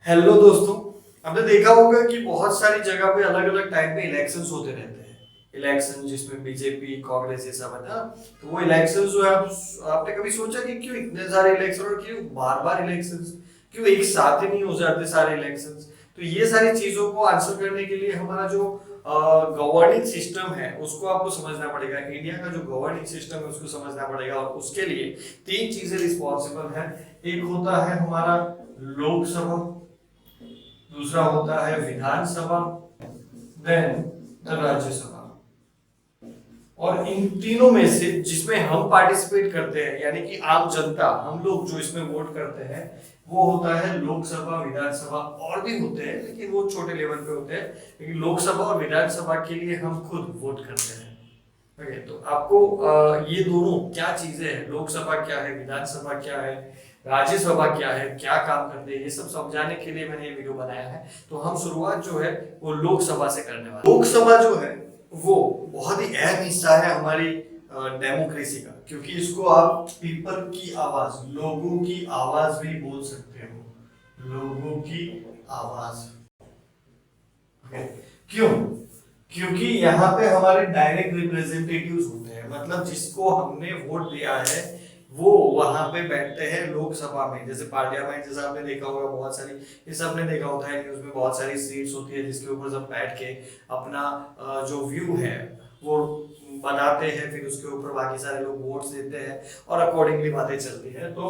Hello दोस्तों। आपने देखा होगा कि बहुत सारी जगह पे अलग अलग टाइप पे इलेक्शंस होते रहते हैं। इलेक्शन जिसमें बीजेपी कांग्रेस ये सब है ना। तो वो इलेक्शंस जो है आपने कभी सोचा कि क्यों इतने सारे इलेक्शन और क्यों बार बार इलेक्शंस, क्यों एक साथ ही नहीं हो जाते सारे इलेक्शंस। तो ये सारी चीजों को आंसर करने के लिए हमारा जो गवर्निंग सिस्टम है उसको आपको समझना पड़ेगा। इंडिया का जो गवर्निंग सिस्टम है उसको समझना पड़ेगा और उसके लिए तीन चीजें रिस्पॉन्सिबल है। एक होता है हमारा लोकसभा, दूसरा होता है विधानसभा, देन राज्यसभा। और इन तीनों में से जिसमें हम पार्टिसिपेट करते हैं यानी कि आम जनता, हम लोग जो इसमें वोट करते हैं वो होता है लोकसभा विधानसभा। और भी होते हैं लेकिन वो छोटे लेवल पे होते हैं, लेकिन लोकसभा और विधानसभा के लिए हम खुद वोट करते हैं। ओके, तो आपको ये दोनों क्या चीजें हैं, लोकसभा क्या है, विधानसभा क्या है, राज्यसभा क्या है, क्या काम करते हैं, ये सब समझाने के लिए मैंने ये वीडियो बनाया है। तो हम शुरुआत जो है वो लोकसभा से करने वाले। लोकसभा जो है वो बहुत ही अहम हिस्सा है हमारी डेमोक्रेसी का, क्योंकि इसको आप पीपल की आवाज, लोगों की आवाज भी बोल सकते हो। लोगों की आवाज। Okay? क्यों? क्योंकि यहाँ पे हमारे डायरेक्ट रिप्रेजेंटेटिव्स होते हैं, मतलब जिसको हमने वोट दिया है वो वहां पे बैठते हैं लोकसभा में। जैसे पार्लियामेंट, जैसा आपने देखा होगा बहुत सारी, ये सबने देखा होता है न्यूज में, बहुत सारी सीट्स होती है जिसके ऊपर सब बैठ के अपना जो व्यू है वो बनाते हैं, फिर उसके ऊपर बाकी सारे लोग वोट्स देते हैं और अकॉर्डिंगली बातें चलती है। तो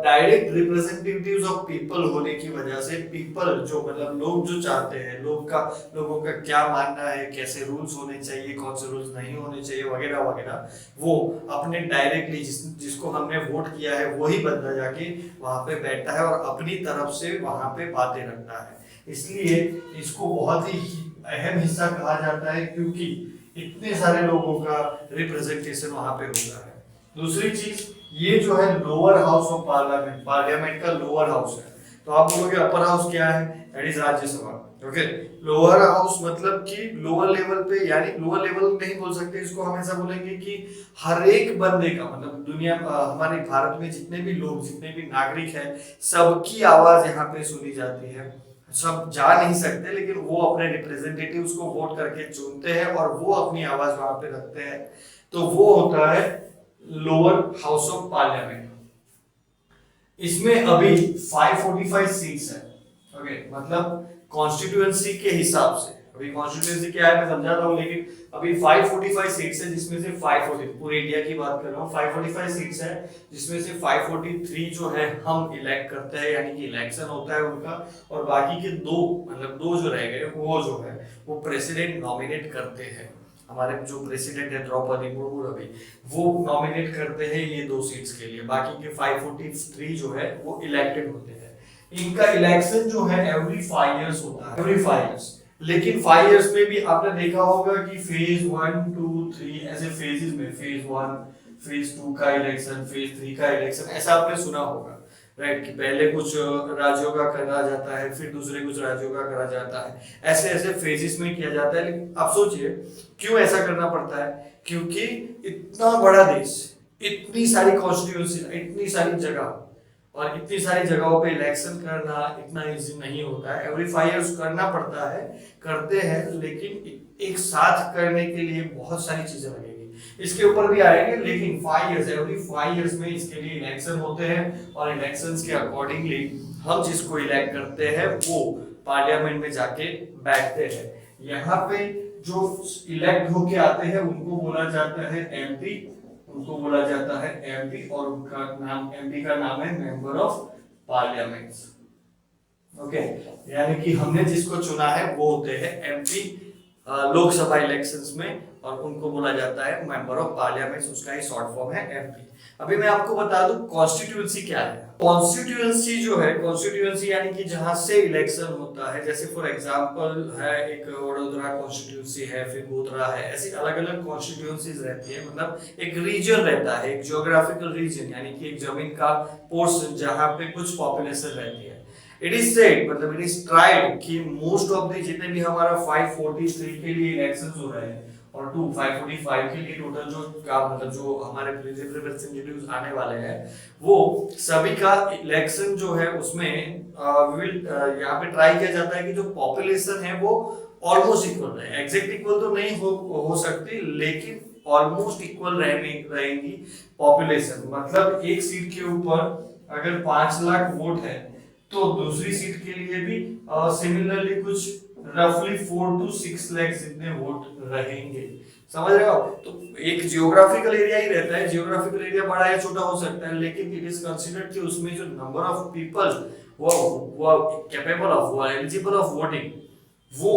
डायरेक्ट रिप्रेजेंटेटिव्स ऑफ पीपल होने की वजह से पीपल जो मतलब लोग जो चाहते हैं, लोगों का क्या मानना है, कैसे रूल्स होने चाहिए, कौन से रूल्स नहीं होने चाहिए वगैरह वगैरह, वो अपने डायरेक्टली जिसको हमने वोट किया है वही बंदा जाके वहां पे बैठता है और अपनी तरफ से वहां पे बातें रखता है। इसलिए इसको बहुत ही अहम हिस्सा कहा जाता है, क्योंकि इतने सारे लोगों का रिप्रेजेंटेशन वहां पे होता है। दूसरी चीज, ये जो है lower house of parliament, parliament का लोअर हाउस है। तो आप बोलोगे अपर हाउस क्या है? That is Rajya Sabha. Okay, lower house मतलब कि लोअर लेवल पे, यानी लोअर लेवल नहीं बोल सकते इसको, हम ऐसा बोलेंगे कि हर एक बंदे का मतलब दुनिया हमारे भारत में जितने भी लोग, जितने भी नागरिक हैं, सबकी आवाज यहाँ पे सुनी जाती है। सब जा नहीं सकते लेकिन वो अपने रिप्रेजेंटेटिव्स को वोट करके चुनते हैं और वो अपनी आवाज वहां पे रखते हैं। तो वो होता है लोअर हाउस ऑफ पार्लियामेंट। इसमें अभी 545 सीट्स है। ओके, मतलब कॉन्स्टिट्यूएंसी के हिसाब से, अभी कॉन्स्टिट्यूएंसी क्या है मैं समझाता हूँ, लेकिन अभी 545 सीट्स है जिसमें से 540, पूरे इंडिया की बात कर रहा हूँ, 545 सीट्स है जिसमें से 543 जो है हम इलेक्ट करते हैं, यानी कि इलेक्शन होता है उनका। और बाकी के दो, मतलब दो जो रह गए वो जो है वो प्रेसिडेंट नॉमिनेट करते हैं। हमारे जो प्रेसिडेंट है द्रौपदी मुर्मू अभी, वो नॉमिनेट करते हैं ये दो सीट्स के लिए। बाकी के 543 जो है वो इलेक्टेड होते हैं। इनका इलेक्शन जो है एवरी 5 इयर्स होता है, एवरी 5 इयर्स। लेकिन 5 इयर्स में भी आपने देखा होगा कि फेज 1 2 3 ऐसे फेजेस में, फेज 1 फेज 2 का इलेक्शन, फेज 3 का इलेक्शन, ऐसा आपने सुना होगा, राइट? कि पहले कुछ राज्यों का करा जाता है, फिर दूसरे कुछ राज्यों का करा जाता है, ऐसे ऐसे फेजेस में किया जाता है। लेकिन आप सोचिए क्यों ऐसा करना पड़ता है? क्योंकि इतना बड़ा देश, इतनी सारी कॉन्स्टिट्यूंसी, इतनी सारी जगह, और इतनी सारी जगहों पे इलेक्शन करना इतना इजी नहीं होता है। एवरी 5 इयर्स करना पड़ता है, करते हैं, लेकिन एक साथ करने के लिए बहुत सारी चीजें लगेगी, इसके ऊपर भी आएंगे। लेकिन 5 इयर्स, एवरी 5 इयर्स में इसके लिए इलेक्शन होते हैं और इलेक्शंस के अकॉर्डिंगली हम जिसको इलेक्ट करते हैं वो पार्लियामेंट में जाके बैठते हैं। यहाँ पे जो इलेक्ट होके आते हैं उनको बोला जाता है एमपी, उनको बोला जाता है एमपी, और उनका नाम, एमपी का नाम है मेंबर ऑफ पार्लियामेंट। ओके, यानी कि हमने जिसको चुना है वो होते हैं एमपी लोकसभा इलेक्शंस में, और उनको बोला जाता है मेंबर ऑफ पार्लियामेंट, उसका ही शॉर्ट फॉर्म है एमपी। अभी मैं आपको बता दूं कॉन्स्टिट्यूएंसी क्या है। कॉन्स्टिट्यूएंसी जो है, कॉन्स्टिट्यूएंसी यानी कि जहां से इलेक्शन होता है, जैसे फॉर एग्जांपल है एक वडोदरा कॉन्स्टिट्यूएंसी है, फिर गोधरा है, ऐसी अलग अलग कॉन्स्टिट्यूएंसीज रहती है। मतलब एक रीजन रहता है, एक जियोग्राफिकल रीजन, यानी कि एक जमीन का पोर्शन जहां पे कुछ पॉपुलेशन रहती है। इट इज सेड, मतलब इट इज ट्राइड कि मोस्ट ऑफ द जितने भी हमारा 543 के लिए इलेक्शंस हो रहे हैं और 2 545 के लिए टोटल जो का मतलब जो हमारे रिप्रेजेंटेटिव्स आने वाले हैं वो सभी का इलेक्शन जो है उसमें यहाँ पे ट्राई किया जाता है कि जो पॉपुलेशन है वो ऑलमोस्ट इक्वल रहे। एग्जैक्ट इक्वल तो नहीं हो सकती, लेकिन ऑलमोस्ट इक्वल रहेंगी पॉपुलेशन। मतलब एक सीट के ऊपर अगर 5 लाख वोट है तो दूसरी सीट के लिए भी सिमिलरली कुछ रफली 4 to 6 लाख जितने वोट रहेंगे। समझ रहे हो? तो एक जियोग्राफिकल एरिया ही रहता है, जियोग्राफिकल एरिया बड़ा या छोटा हो सकता है, लेकिन इट इज कंसीडर्ड कि उसमें जो नंबर ऑफ पीपल वो कैपेबल ऑफ, वो एलिजिबल ऑफ वोटिंग, वो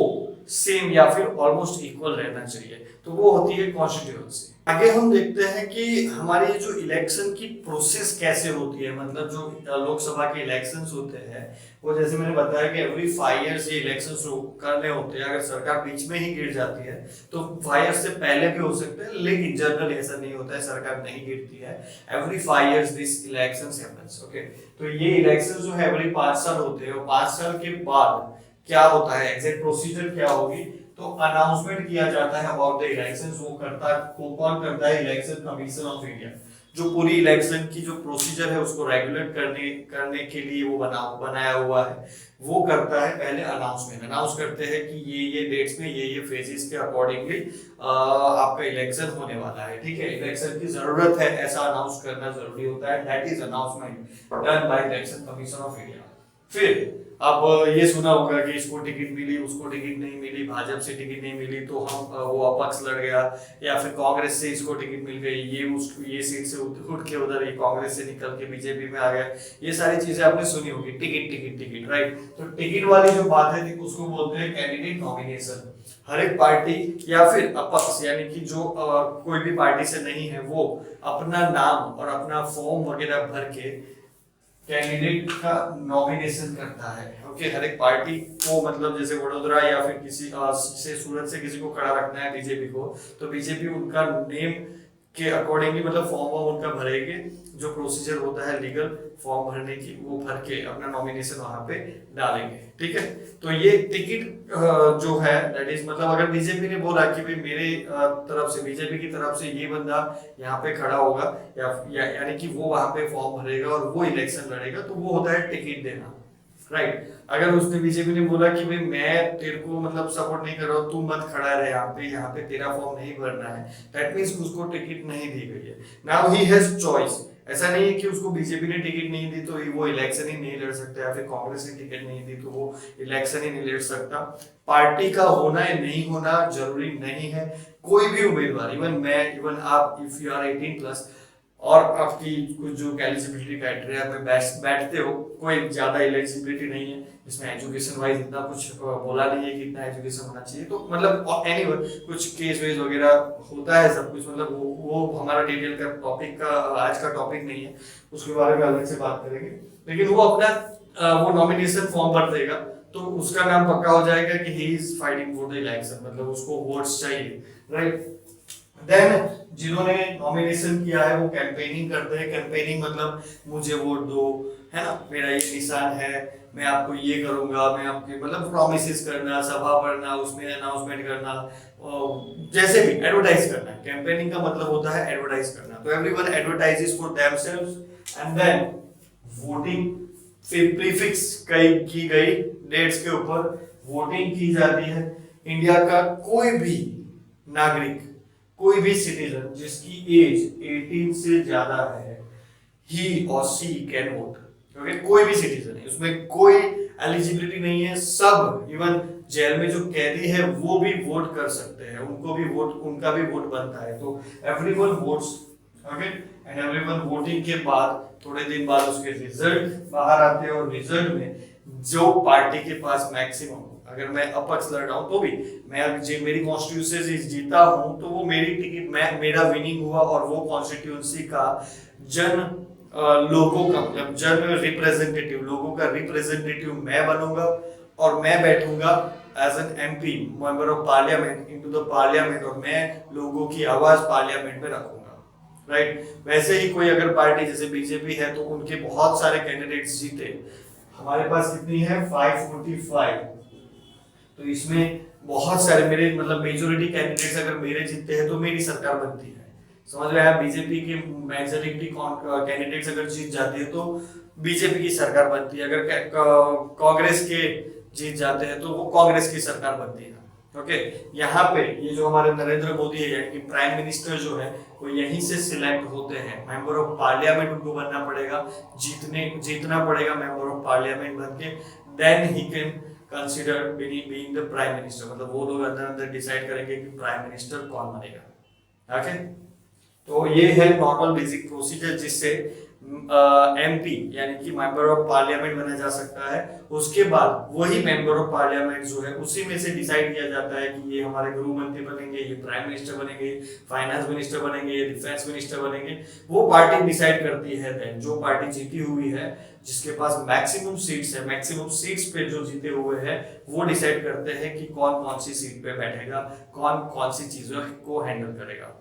सेम या फिर ऑलमोस्ट इक्वल रहना चाहिए। तो वो होती है कॉन्स्टिट्यूएंसी। आगे हम देखते हैं कि हमारी जो इलेक्शन की प्रोसेस कैसे होती है। मतलब जो लोकसभा के इलेक्शंस होते हैं वो जैसे मैंने बताया कि एवरी 5 इयर्स ये इलेक्शंस करने होते हैं। अगर सरकार बीच में ही गिर जाती है तो 5 इयर्स से पहले भी हो सकते हैं, लेकिन जनरली ऐसा नहीं होता है, सरकार नहीं गिरती है। Every 5 years this elections happens. Okay, तो ये इलेक्शन जो है एवरी 5 साल होते हैं और 5 साल के बाद क्या होता है, एग्जैक्ट प्रोसीजर क्या होगी, तो अनाउंसमेंट किया जाता है अबाउट द इलेक्शंस। वो कौन करता है? इलेक्शन कमीशन ऑफ इंडिया, जो पूरी इलेक्शन की जो प्रोसीजर है उसको रेगुलेट करने के लिए वो बनाया हुआ है, वो करता है पहले अनाउंसमेंट। अनाउंस करते हैं कि ये डेट्स में ये फेजेस के अकॉर्डिंगली आपका इलेक्शन होने वाला है। ठीक है, इलेक्शन की जरूरत है, ऐसा अनाउंस करना जरूरी होता है। That is announcement done by election commission of India. फिर अब ये सुना होगा कि इसको टिकट मिली, उसको टिकट नहीं मिली, भाजपा से टिकट नहीं मिली तो हम वो अपक्ष लड़ गया, या फिर कांग्रेस से इसको टिकट मिल गई, ये सीट से उठ के उधर, ये कांग्रेस से निकल के बीजेपी में आ गया। ये सारी चीजें आपने सुनी होगी, टिकट टिकट टिकट, राइट। तो टिकट वाली जो बात है उसको बोलते हैं कैंडिडेट नॉमिनेशन। हर एक पार्टी या फिर अपक्ष यानी कि जो कोई भी पार्टी से नहीं है वो अपना नाम और अपना फॉर्म वगैरह भर के कैंडिडेट का नॉमिनेशन करता है। ओके, हर एक पार्टी को, मतलब जैसे वडोदरा या फिर किसी से सूरत से किसी को खड़ा रखना है बीजेपी को, तो बीजेपी उनका नेम के अकॉर्डिंगली मतलब फॉर्म उनका भरेंगे। जो प्रोसीजर होता है लीगल फॉर्म भरने की, वो भर के अपना नॉमिनेशन वहां पे डालेंगे। ठीक है, तो ये टिकट जो है दैट इज मतलब अगर बीजेपी ने बोला कि भाई मेरे तरफ से, बीजेपी की तरफ से ये बंदा यहाँ पे खड़ा होगा यानी कि वो वहां पे फॉर्म भरेगा और वो इलेक्शन लड़ेगा, तो वो होता है टिकट देना, राइट। अगर उसने बीजेपी ने बोला कि भाई मैं तेरे को मतलब सपोर्ट नहीं कर रहा हूँ, तू मत खड़ा रहे यहाँ पे तेरा फॉर्म नहीं भरना है, दैट मींस उसको टिकट नहीं दी गई है। Now he has choice. ऐसा नहीं है कि उसको बीजेपी ने टिकट नहीं दी तो वो इलेक्शन ही नहीं लड़ सकता, या फिर कांग्रेस ने टिकट नहीं दी तो वो इलेक्शन ही नहीं लड़ सकता। पार्टी का होना या नहीं होना जरूरी नहीं है। कोई भी उम्मीदवार, इवन आप, इफ यू आर 18+ और आपकी कुछ जो एलिजिबिलिटी क्राइटेरिया में बैठते हो, कोई ज्यादा एलिजिबिलिटी नहीं है, इसमें एजुकेशन वाइज इतना कुछ बोला नहीं है कि इतना एजुकेशन होना चाहिए, तो मतलब एनीवन कुछ केस वेस वगैरह होता है सब कुछ, मतलब वो हमारा डिटेल का टॉपिक का आज का टॉपिक नहीं है, उसके बारे में अलग से बात करेंगे। लेकिन वो अपना वो नॉमिनेशन फॉर्म भर देगा तो उसका नाम पक्का हो जाएगा कि he is fighting for the election, मतलब उसको वोट्स चाहिए, राइट। देन जिन्होंने नॉमिनेशन किया है वो कैंपेनिंग करते हैं। कैंपेनिंग मतलब मुझे वोट दो, है ना, मेरा ये निशान है, मैं आपको ये करूंगा, मैं आपके मतलब प्रॉमिसेस करना, सभा पढ़ना, उसमें अनाउंसमेंट करना, जैसे भी एडवर्टाइज करना। कैंपेनिंग का मतलब होता है एडवर्टाइज करना। तो everyone advertises for themselves and then voting फिर प्रीफिक्स की गई डेट्स के ऊपर वोटिंग की जाती है। इंडिया का कोई भी नागरिक, कोई भी सिटीजन जिसकी एज 18 से ज्यादा है, ही और सी कैन वोट। ओके, कोई भी सिटीजन है, उसमें कोई एलिजिबिलिटी नहीं है। सब, इवन जेल में जो कैदी है वो भी वोट कर सकते हैं, उनका भी वोट बनता है। तो everyone votes, okay, and everyone voting के बाद थोड़े दिन बाद उसके रिजल्ट बाहर आते हैं, और रिजल्ट में जो पार्टी के पास मैक्सिमम, अगर मैं अपक्ष लड़ रहा हूं तो भी मेरी कॉन्स्टिट्यूंसी जीता हूं तो वो मेरी टिकट, मेरा विनिंग हुआ, और वो कॉन्स्टिट्यूंसी का लोगों का मतलब जन रिप्रेजेंटेटिव, लोगों का रिप्रेजेंटेटिव मैं बनूंगा, और मैं बैठूंगा as an MP, member of parliament, into the parliament, और मैं लोगों की आवाज पार्लियामेंट में रखूंगा, राइट। वैसे ही कोई अगर पार्टी जैसे बीजेपी है तो उनके बहुत सारे कैंडिडेट्स जीते। हमारे पास कितनी है? 545। तो इसमें बहुत सारे मेरे मतलब मेजोरिटी कैंडिडेट्स अगर मेरे जीतते हैं तो मेरी सरकार बनती है। समझ में आया? बीजेपी के मेजोरिटी कैंडिडेट्स अगर जीत जाते हैं तो बीजेपी की सरकार बनती है, अगर कांग्रेस के जीत जाते हैं तो वो कांग्रेस की सरकार बनती है। ओके, यहाँ पे ये जो हमारे नरेंद्र मोदी है यानी कि प्राइम मिनिस्टर जो है वो यहीं से सिलेक्ट होते हैं। मेंबर ऑफ पार्लियामेंट उनको बनना पड़ेगा, जीतना पड़ेगा मेंबर ऑफ पार्लियामेंट बन के, then he can consider being the prime minister. मतलब वो लोग अंदर अंदर डिसाइड करेंगे कि प्राइम मिनिस्टर कौन बनेगा। ओके, तो ये है नॉर्मल बेसिक प्रोसीजर जिससे एमपी यानी कि मेंबर ऑफ पार्लियामेंट बना जा सकता है। उसके बाद वही मेंबर ऑफ पार्लियामेंट जो है उसी में से डिसाइड किया जाता है कि ये हमारे गृह मंत्री बनेंगे, ये प्राइम मिनिस्टर बनेंगे, फाइनेंस मिनिस्टर बनेंगे, ये डिफेंस मिनिस्टर बनेंगे। वो पार्टी डिसाइड करती है। देन जो पार्टी जीती हुई है, जिसके पास मैक्सिमम सीट्स है, मैक्सिमम सीट्स पे जो जीते हुए हैं वो डिसाइड करते हैं कि कौन कौन सी सीट पे बैठेगा, कौन कौन सी चीजों को हैंडल करेगा।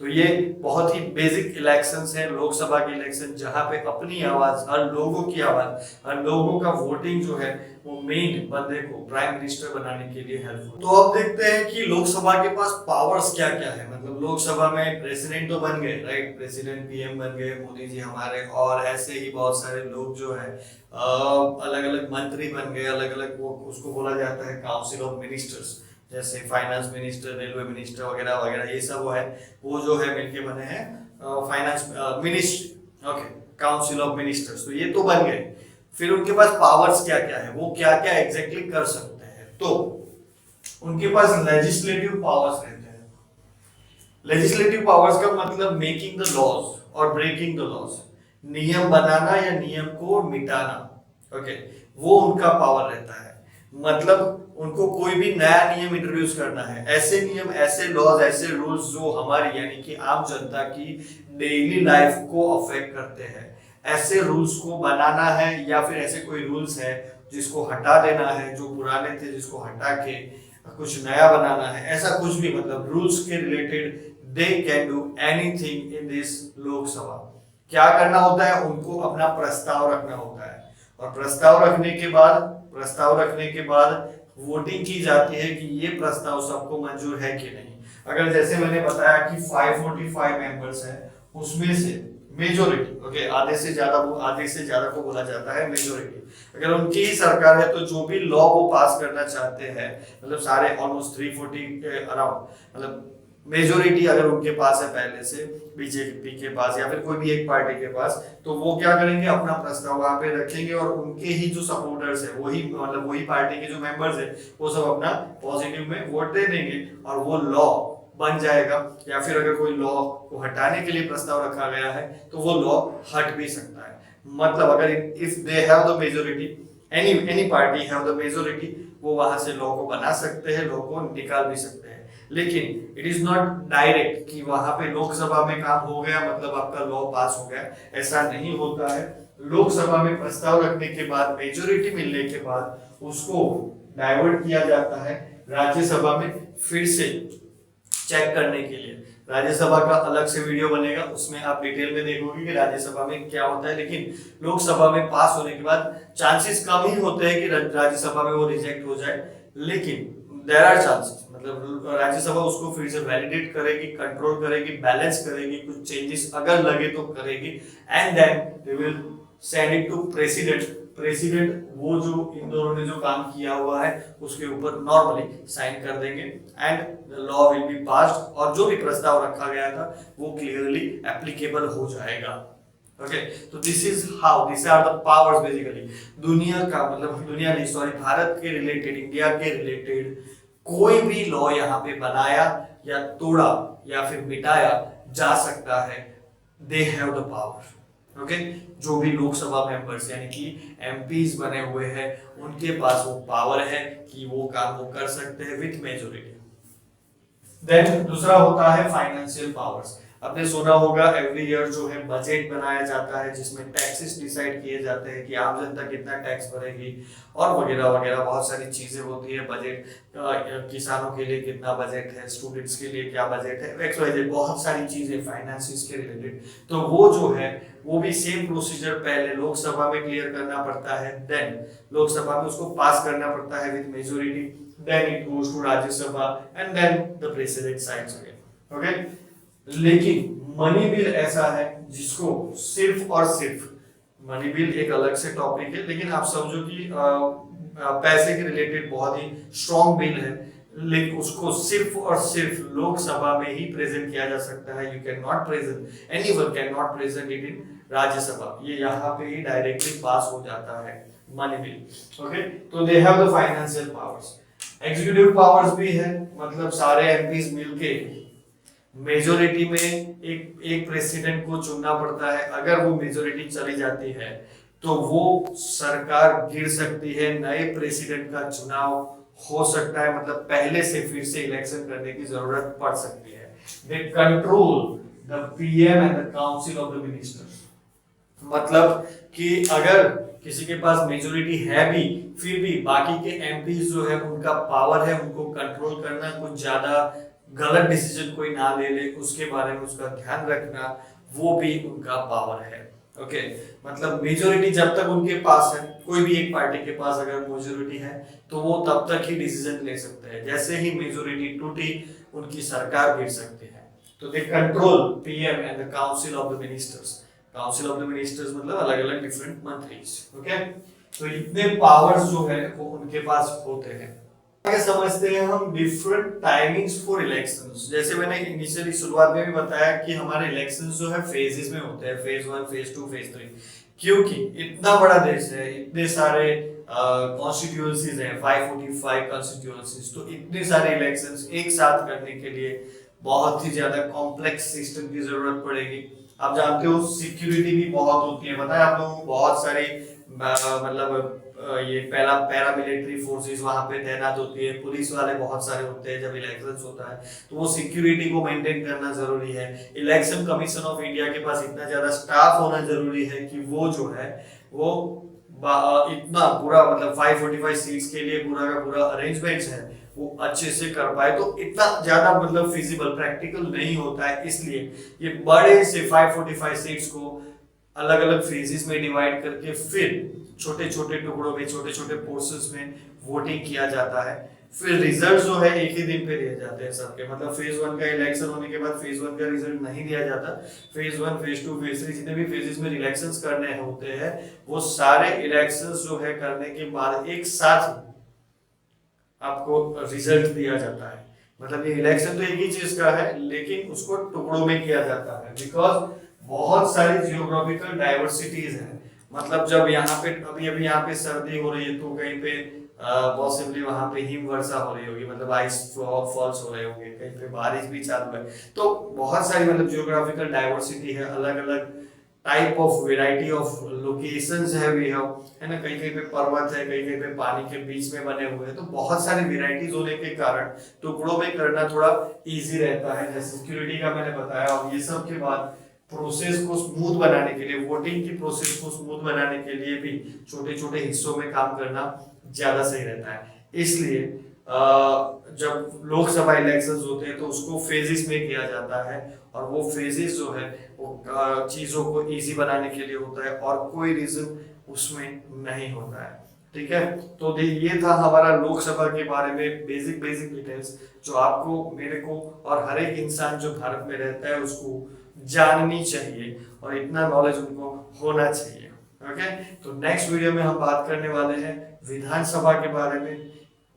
तो ये बहुत ही बेसिक इलेक्शंस है, लोकसभा के इलेक्शन, जहां पे अपनी आवाज, हर लोगों की आवाज, हर लोगों का वोटिंग जो है वो मेन बंदे को प्राइम मिनिस्टर बनाने के लिए हेल्पफुल। तो अब देखते हैं कि लोकसभा के पास पावर्स क्या क्या है। मतलब लोकसभा में प्रेसिडेंट तो बन गए, राइट, प्रेसिडेंट पीएम बन गए मोदी जी हमारे, और ऐसे ही बहुत सारे लोग जो है अलग अलग मंत्री बन गए, अलग अलग, वो उसको बोला जाता है काउंसिल ऑफ मिनिस्टर्स, जैसे फाइनेंस मिनिस्टर, रेलवे मिनिस्टर वगैरह वगैरह, ये सब वो जो है मिलके बने हैं finance ministry. Okay, council of ministers, तो ये तो बन गए। फिर उनके पास पावर्स क्या क्या है, वो क्या क्या एग्जैक्टली कर सकते हैं। तो उनके पास लेजिस्लेटिव पावर्स रहते हैं। लेजिस्लेटिव पावर्स का मतलब मेकिंग द लॉज और ब्रेकिंग द लॉज, नियम बनाना या नियम को मिटाना। ओके, वो उनका पावर रहता है। मतलब उनको कोई भी नया नियम इंट्रोड्यूस करना है, ऐसे नियम, ऐसे लॉज, ऐसे रूल्स जो हमारी यानी कि आम जनता की डेली लाइफ को अफेक्ट करते हैं, ऐसे रूल्स को बनाना है, या फिर ऐसे कोई रूल्स है जिसको हटा देना है, जो पुराने थे जिसको हटा के कुछ नया बनाना है, ऐसा कुछ भी, मतलब रूल्स के related they can do anything in this Lok Sabha. क्या करना होता है, उनको अपना प्रस्ताव रखना होता है, और प्रस्ताव रखने के बाद वोटिंग की जाती है कि ये प्रस्ताव सबको मंजूर है कि नहीं। अगर जैसे मैंने बताया कि 545 मेंबर्स हैं, उसमें से मेजोरिटी, ओके, आधे से ज्यादा को बोला जाता है मेजोरिटी, अगर उनकी ही सरकार है तो जो भी लॉ वो पास करना चाहते हैं, मतलब सारे ऑलमोस्ट 340 के अराउंड, मतलब मेजोरिटी अगर उनके पास है पहले से, बीजेपी के पास या फिर कोई भी एक पार्टी के पास, तो वो क्या करेंगे, अपना प्रस्ताव वहां पे रखेंगे, और उनके ही जो सपोर्टर्स है, वही पार्टी के जो मेंबर्स है, वो सब अपना पॉजिटिव में वोट दे देंगे और वो लॉ बन जाएगा। या फिर अगर कोई लॉ को हटाने के लिए प्रस्ताव रखा गया है तो वो लॉ हट भी सकता है। मतलब अगर if they have the majority, any party have the majority, वो वहां से लॉ को बना सकते हैं, लॉ को निकाल भी सकते हैं। लेकिन इट इज नॉट डायरेक्ट कि वहां पे लोकसभा में काम हो गया मतलब आपका लॉ पास हो गया, ऐसा नहीं होता है। लोकसभा में प्रस्ताव रखने के बाद, मेजोरिटी मिलने के बाद उसको डाइवर्ट किया जाता है राज्यसभा में, फिर से चेक करने के लिए। राज्यसभा का अलग से वीडियो बनेगा, उसमें आप डिटेल में देखोगे कि राज्यसभा में क्या होता है। लेकिन लोकसभा में पास होने के बाद चांसेस कम ही होते हैं कि राज्यसभा में वो रिजेक्ट हो जाए, लेकिन देयर आर चांसेस, मतलब राज्यसभा उसको फिर से वैलिडेट करेगी, कंट्रोल करेगी, बैलेंस करेगी, कुछ चेंजेस अगर लगे तो करेगी, and then they will send it to president वो जो इन दोनों ने जो काम किया हुआ है उसके ऊपर नॉर्मली साइन कर देंगे, and the law will be passed, और जो भी प्रस्ताव रखा गया था वो क्लियरली एप्लीकेबल हो जाएगा। ओके, तो this are the powers basically. दुनिया का मतलब दुनिया नहीं, सॉरी, भारत के रिलेटेड, इंडिया के रिलेटेड कोई भी लॉ यहाँ पे बनाया या तोड़ा या फिर मिटाया जा सकता है। They have the power. Okay, जो भी लोकसभा मेंबर्स यानी कि एमपीज बने हुए हैं उनके पास वो पावर है कि वो काम वो कर सकते हैं विथ मेजोरिटी। देन दूसरा होता है फाइनेंशियल पावर्स। आपने सुना होगा एवरी ईयर जो है बजट बनाया जाता है जिसमें टैक्सेस डिसाइड किए जाते हैं कि आम जनता कितना टैक्स भरेगी और वगैरह वगैरह बहुत सारी चीजें होती है। बजट किसानों के लिए कितना बजट है, स्टूडेंट्स के लिए क्या बजट है, एक्स वाई जेड बहुत सारी चीजें फाइनेंसिस के रिलेटेड। तो वो जो है वो भी सेम प्रोसीजर पहले लोकसभा में क्लियर करना पड़ता है, देन लोकसभा में उसको पास करना पड़ता है with majority, then it goes to Rajya Sabha and then the president signs again. Okay, लेकिन मनी बिल ऐसा है जिसको सिर्फ और सिर्फ, मनी बिल एक अलग से टॉपिक है लेकिन आप समझो कि पैसे के रिलेटेड बहुत ही स्ट्रॉन्ग बिल है, लेकिन उसको सिर्फ और सिर्फ लोकसभा में ही प्रेजेंट किया जा सकता है। You can not present, anyone can not present it in Rajya Sabha, ये यहाँ पे ही डायरेक्टली पास हो जाता है मनी बिल। ओके, तो they have the financial powers. Executive powers भी है, मतलब सारे एमपीज मिलके मेजोरिटी में एक प्रेसिडेंट को चुनना पड़ता है। अगर वो मेजोरिटी चली जाती है तो वो सरकार गिर सकती है, नए प्रेसिडेंट का चुनाव हो सकता है, मतलब पहले से फिर से इलेक्शन करने की जरूरत पड़ सकती है। They control the PM and the council of the ministers, मतलब कि अगर किसी के पास मेजोरिटी है भी फिर भी बाकी के एमपीज जो है उनका पावर है उनको कंट्रोल करना, कुछ ज्यादा गलत डिसीजन कोई ना ले ले उसके बारे में उसका ध्यान रखना, वो भी उनका पावर है। ओके, मतलब मेजोरिटी जब तक उनके पास है, कोई भी एक पार्टी के पास अगर मेजोरिटी है तो वो तब तक ही डिसीजन ले सकते हैं, जैसे ही मेजोरिटी टूटी उनकी सरकार गिर सकती है। तो they control PM and the council of the ministers, council of the ministers मतलब अलग अलग डिफरेंट मंत्रीज। ओके, तो इतने पावर्स जो है वो उनके पास होते हैं। आगे समझते हैं हम डिफरेंट टाइमिंग्स फॉर इलेक्शंस। जैसे मैंने इनिशियली शुरुआत में भी बताया कि हमारे इलेक्शंस जो है फेजेस में होते हैं, फेज 1, फेज 2, फेज 3, क्योंकि इतना बड़ा देश है, इतने सारे कॉन्स्टिट्यूएंसीज हैं, 545 कॉन्स्टिट्यूएंसीज, तो इतने सारे इलेक्शंस एक साथ करने के लिए बहुत ही ज्यादा कॉम्प्लेक्स सिस्टम की जरूरत पड़ेगी। आप जानते हो सिक्योरिटी भी बहुत होती है, बताया आप लोगों को, बहुत सारी मतलब ये पहला पैरामिलिट्री फोर्सेस वहां पे तैनात होती है, पुलिस वाले बहुत सारे होते हैं जब इलेक्शंस होता है, तो वो सिक्योरिटी को मेंटेन करना जरूरी है। इलेक्शन कमीशन ऑफ इंडिया के पास इतना ज्यादा स्टाफ होना जरूरी है कि वो जो है वो इतना पूरा मतलब 545 सीट्स के लिए पूरा का पूरा अरेंजमेंट्स है वो अच्छे से कर पाए। तो इतना ज्यादा मतलब फिजिबल प्रैक्टिकल नहीं होता है, इसलिए ये बड़े से 545 सीट्स को अलग अलग फेजेस में डिवाइड करके फिर छोटे छोटे टुकड़ों में, छोटे छोटे पोर्शंस में वोटिंग किया जाता है। फिर रिजल्ट जो है एक ही दिन पे दिए जाते हैं सबके, मतलब फेज 1 का इलेक्शन होने के बाद फेज 1 का रिजल्ट नहीं दिया जाता। फेज 1, फेज 2, फेज 3 जितने भी फेजेस में इलेक्शंस करने होते हैं वो सारे इलेक्शंस जो है करने के बाद एक साथ आपको रिजल्ट दिया जाता है। मतलब ये इलेक्शन तो एक ही चीज का है लेकिन उसको टुकड़ों में किया जाता है, बिकॉज बहुत सारी जियोग्राफिकल डाइवर्सिटीज है। मतलब जब यहाँ पे अभी यहाँ पे सर्दी हो रही है तो कहीं पे पॉसिबली वहां पे हिम वर्षा हो रही होगी, मतलब आइस फॉल्स हो रहे होंगे, कहीं पे बारिश भी चालू है। तो बहुत सारी मतलब जियोग्राफिकल डाइवर्सिटी है, अलग अलग type of variety of locations है वी हैव, है ना, कहीं कहीं पे पर्वत है, कहीं कहीं पे पानी के बीच में बने हुए हैं, तो बहुत सारी वेराइटीज होने के कारण टुकड़ों में करना थोड़ा इजी रहता है। जैसे सिक्योरिटी का मैंने बताया, और ये सब के बाद प्रोसेस को स्मूथ बनाने के लिए, वोटिंग की प्रोसेस को स्मूथ बनाने के लिए भी छोटे छोटे हिस्सों में काम करना ज्यादा सही रहता है। इसलिए जब लोकसभा इलेक्शंस होते हैं तो उसको फेजेस में किया जाता है, और वो फेजेस जो है वो चीजों को इजी बनाने के लिए होता है और कोई रीजन उसमें नहीं होता है। ठीक है, तो ये था हमारा लोकसभा के बारे में बेसिक डिटेल्स जो आपको, मेरे को और हर एक इंसान जो भारत में रहता है उसको जाननी चाहिए, और इतना नॉलेज उनको होना चाहिए। ओके, तो नेक्स्ट वीडियो में हम बात करने वाले हैं विधानसभा के बारे में।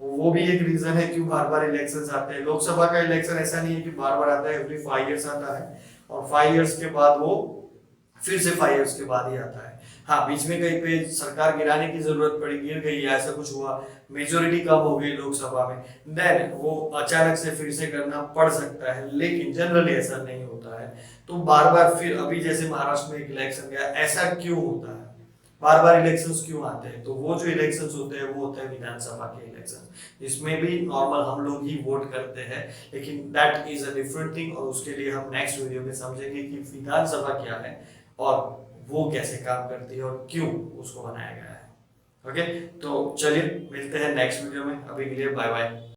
वो भी एक रीजन है क्यों बार बार इलेक्शंस आते हैं। लोकसभा का इलेक्शन ऐसा नहीं है कि बार बार आता है, एवरी 5 इयर्स आता है, और 5 इयर्स के बाद वो फिर से 5 इयर्स के बाद ही आता है। हाँ, बीच में कहीं पे सरकार गिराने की जरूरत पड़ी, गिर गई, ऐसा कुछ हुआ, मेजोरिटी कम हो गई लोकसभा में, देन वो अचानक से फिर से करना पड़ सकता है, लेकिन जनरली ऐसा नहीं होता है। तो बार बार फिर अभी जैसे महाराष्ट्र में एक इलेक्शन गया, ऐसा क्यों होता है? बार बार इलेक्शंस क्यों आते हैं? तो वो जो इलेक्शंस होते हैं वो होते हैं विधानसभा के इलेक्शन, इसमें भी नॉर्मल हम लोग ही वोट करते हैं, लेकिन that is a different thing, और उसके लिए हम नेक्स्ट वीडियो में समझेंगे कि विधानसभा क्या है और वो कैसे काम करती है और क्यों उसको बनाया गया है। ओके, तो चलिए मिलते हैं नेक्स्ट वीडियो में, अभी के लिए बाय बाय।